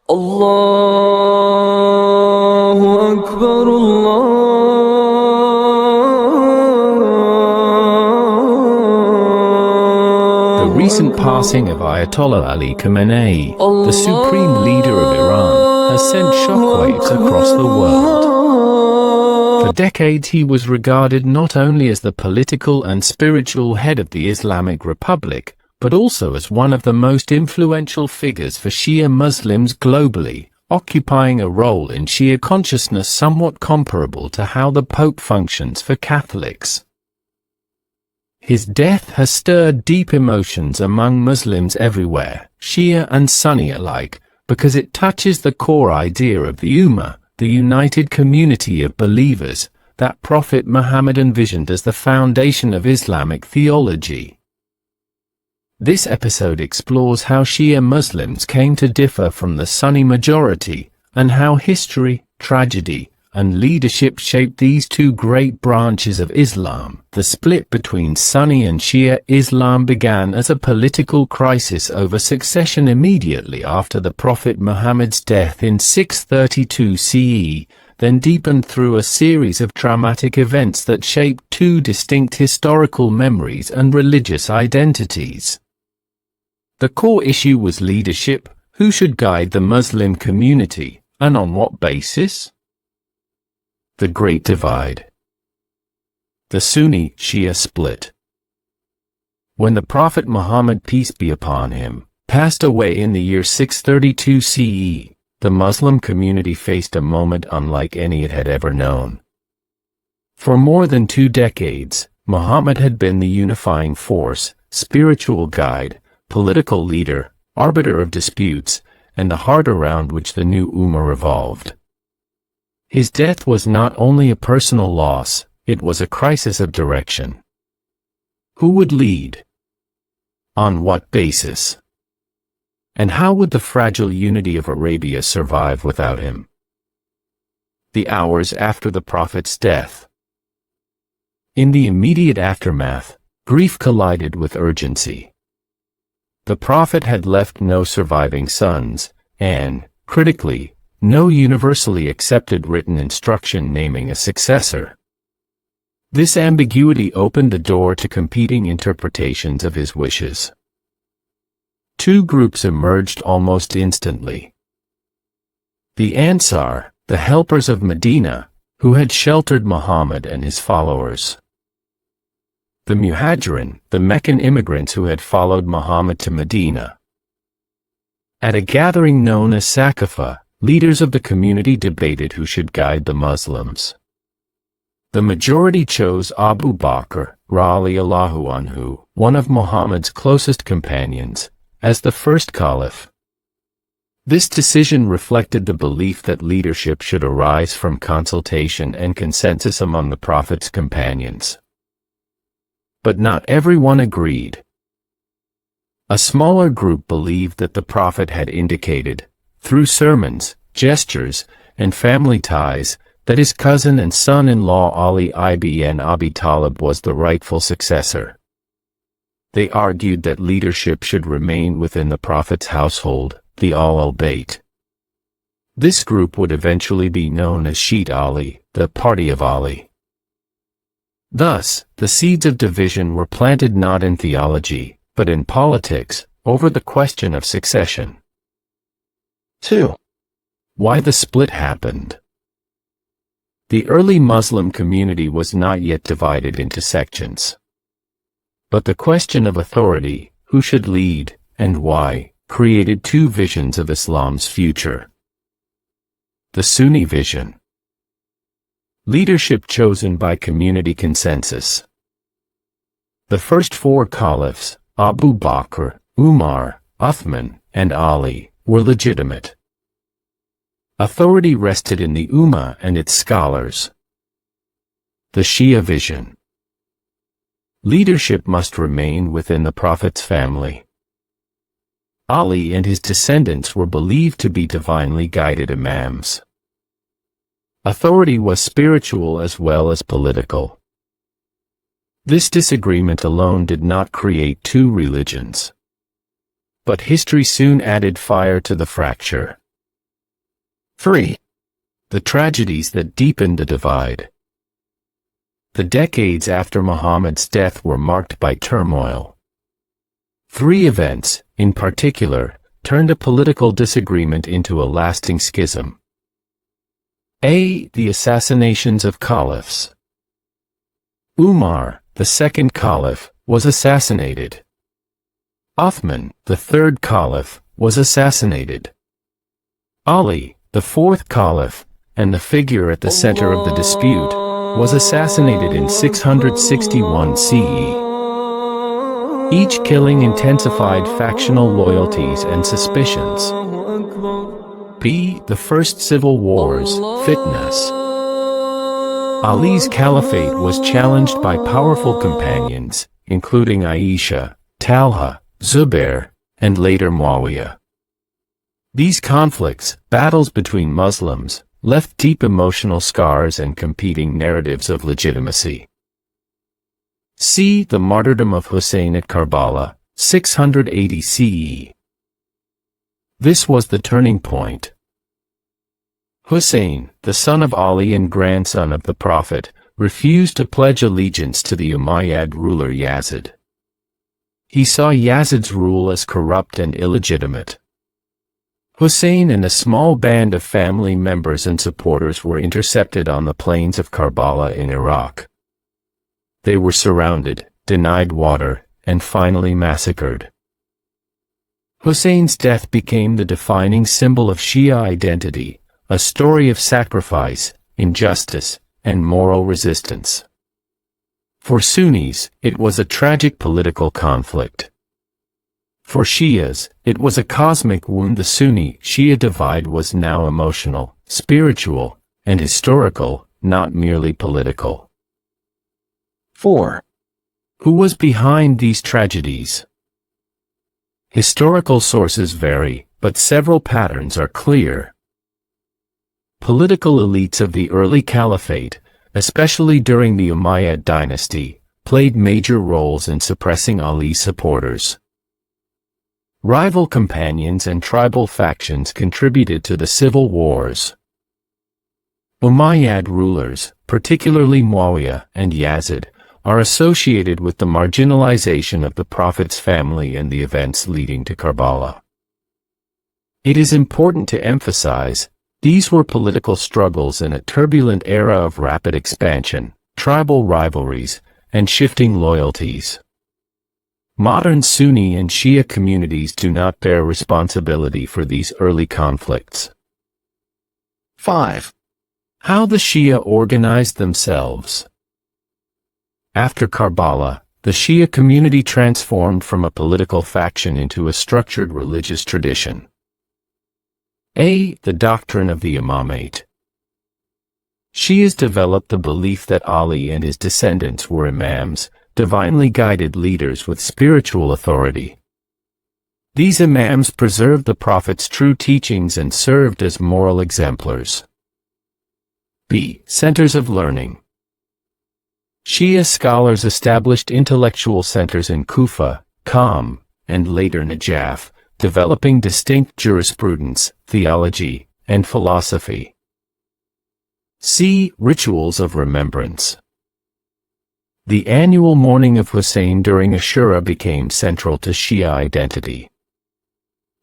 Allahu Akbar, The recent passing of Ayatollah Ali Khamenei, the supreme leader of Iran, has sent shockwaves across the world. For decades he was regarded not only as the political and spiritual head of the Islamic Republic, but also as one of the most influential figures for Shia Muslims globally, occupying a role in Shia consciousness somewhat comparable to how the Pope functions for Catholics. His death has stirred deep emotions among Muslims everywhere, Shia and Sunni alike, because it touches the core idea of the Ummah, the united community of believers, that Prophet Muhammad envisioned as the foundation of Islamic theology. This episode explores how Shia Muslims came to differ from the Sunni majority, and how history, tragedy, and leadership shaped these two great branches of Islam. The split between Sunni and Shia Islam began as a political crisis over succession immediately after the Prophet Muhammad's death in 632 CE, then deepened through a series of traumatic events that shaped two distinct historical memories and religious identities. The core issue was leadership: who should guide the Muslim community, and on what basis? The Great Divide. The Sunni-Shia split. When the Prophet Muhammad, peace be upon him, passed away in the year 632 CE, the Muslim community faced a moment unlike any it had ever known. For more than 2 decades, Muhammad had been the unifying force, spiritual guide, political leader, arbiter of disputes, and the heart around which the new Ummah revolved. His death was not only a personal loss, it was a crisis of direction. Who would lead? On what basis? And how would the fragile unity of Arabia survive without him? The hours after the Prophet's death. In the immediate aftermath, grief collided with urgency. The Prophet had left no surviving sons, and, critically, no universally accepted written instruction naming a successor. This ambiguity opened the door to competing interpretations of his wishes. Two groups emerged almost instantly. The Ansar, the helpers of Medina, who had sheltered Muhammad and his followers. The Muhajirin, the Meccan immigrants who had followed Muhammad to Medina. At a gathering known as Saqafa, leaders of the community debated who should guide the Muslims. The majority chose Abu Bakr, radiallahu anhu, one of Muhammad's closest companions, as the first caliph. This decision reflected the belief that leadership should arise from consultation and consensus among the Prophet's companions. But not everyone agreed. A smaller group believed that the Prophet had indicated, through sermons, gestures, and family ties, that his cousin and son-in-law Ali ibn Abi Talib was the rightful successor. They argued that leadership should remain within the Prophet's household, the Ahl-Bayt. This group would eventually be known as Shi'at Ali, the Party of Ali. Thus, the seeds of division were planted not in theology, but in politics, over the question of succession. 2. Why the split happened. The early Muslim community was not yet divided into sections. But the question of authority, who should lead, and why, created two visions of Islam's future. The Sunni vision. Leadership chosen by community consensus. The first 4 caliphs, Abu Bakr, Umar, Uthman, and Ali, were legitimate. Authority rested in the Ummah and its scholars. The Shia vision. Leadership must remain within the Prophet's family. Ali and his descendants were believed to be divinely guided imams. Authority was spiritual as well as political. This disagreement alone did not create two religions. But history soon added fire to the fracture. 3. The tragedies that deepened the divide. The decades after Muhammad's death were marked by turmoil. 3 events, in particular, turned a political disagreement into a lasting schism. A. The assassinations of caliphs. Umar, the second caliph, was assassinated. Uthman, the third caliph, was assassinated. Ali, the fourth caliph, and the figure at the center of the dispute, was assassinated in 661 CE. Each killing intensified factional loyalties and suspicions. B. The First Civil Wars, fitness. Ali's caliphate was challenged by powerful companions, including Aisha, Talha, Zubair, and later Muawiyah. These conflicts, battles between Muslims, left deep emotional scars and competing narratives of legitimacy. C. The martyrdom of Hussein at Karbala, 680 CE. This was the turning point. Hussein, the son of Ali and grandson of the Prophet, refused to pledge allegiance to the Umayyad ruler Yazid. He saw Yazid's rule as corrupt and illegitimate. Hussein and a small band of family members and supporters were intercepted on the plains of Karbala in Iraq. They were surrounded, denied water, and finally massacred. Hussein's death became the defining symbol of Shia identity, a story of sacrifice, injustice, and moral resistance. For Sunnis, it was a tragic political conflict. For Shias, it was a cosmic wound. The Sunni-Shia divide was now emotional, spiritual, and historical, not merely political. 4. Who was behind these tragedies? Historical sources vary, but several patterns are clear. Political elites of the early caliphate, especially during the Umayyad dynasty, played major roles in suppressing Ali's supporters. Rival companions and tribal factions contributed to the civil wars. Umayyad rulers, particularly Muawiyah and Yazid, are associated with the marginalization of the Prophet's family and the events leading to Karbala. It is important to emphasize, these were political struggles in a turbulent era of rapid expansion, tribal rivalries, and shifting loyalties. Modern Sunni and Shia communities do not bear responsibility for these early conflicts. 5. How the Shia organized themselves. After Karbala, the Shia community transformed from a political faction into a structured religious tradition. A. The doctrine of the imamate. Shias developed the belief that Ali and his descendants were imams, divinely guided leaders with spiritual authority. These imams preserved the Prophet's true teachings and served as moral exemplars. B. Centers of learning. Shia scholars established intellectual centers in Kufa, Qom, and later Najaf, developing distinct jurisprudence, theology, and philosophy. C. Rituals of remembrance. The annual mourning of Hussein during Ashura became central to Shia identity.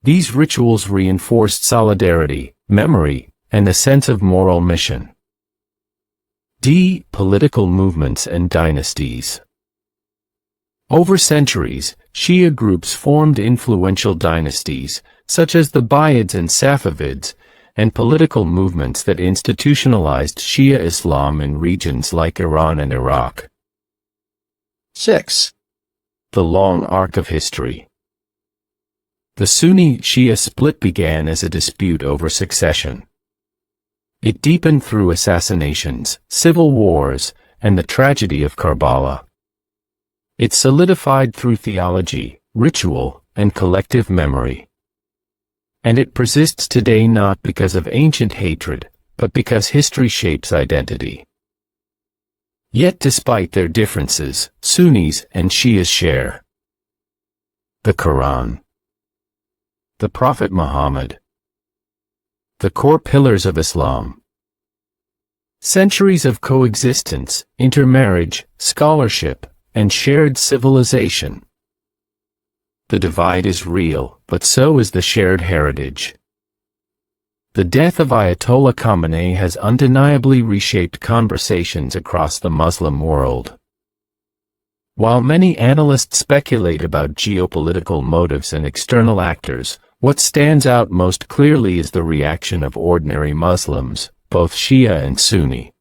These rituals reinforced solidarity, memory, and a sense of moral mission. D. Political movements and dynasties. Over centuries, Shia groups formed influential dynasties, such as the Buyids and Safavids, and political movements that institutionalized Shia Islam in regions like Iran and Iraq. 6. The long arc of history. The Sunni-Shia split began as a dispute over succession. It deepened through assassinations, civil wars, and the tragedy of Karbala. It solidified through theology, ritual, and collective memory. And it persists today not because of ancient hatred, but because history shapes identity. Yet despite their differences, Sunnis and Shias share the Quran, the Prophet Muhammad, the core pillars of Islam. Centuries of coexistence, intermarriage, scholarship, and shared civilization. The divide is real, but so is the shared heritage. The death of Ayatollah Khamenei has undeniably reshaped conversations across the Muslim world. While many analysts speculate about geopolitical motives and external actors, what stands out most clearly is the reaction of ordinary Muslims, both Shia and Sunni.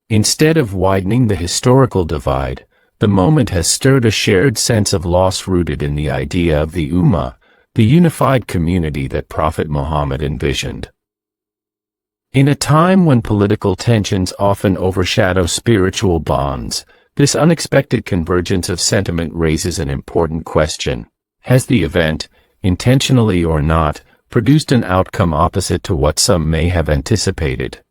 Instead of widening the historical divide, the moment has stirred a shared sense of loss rooted in the idea of the Ummah, the unified community that Prophet Muhammad envisioned. In a time when political tensions often overshadow spiritual bonds, this unexpected convergence of sentiment raises an important question. Has the event, intentionally or not, produced an outcome opposite to what some may have anticipated?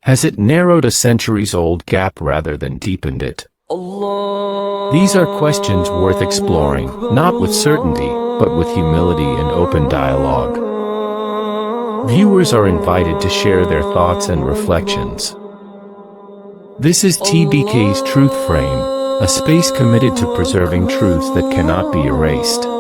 Has it narrowed a centuries-old gap rather than deepened it? These are questions worth exploring, not with certainty, but with humility and open dialogue. Viewers are invited to share their thoughts and reflections. This is TBK's Truth Frame, a space committed to preserving truths that cannot be erased.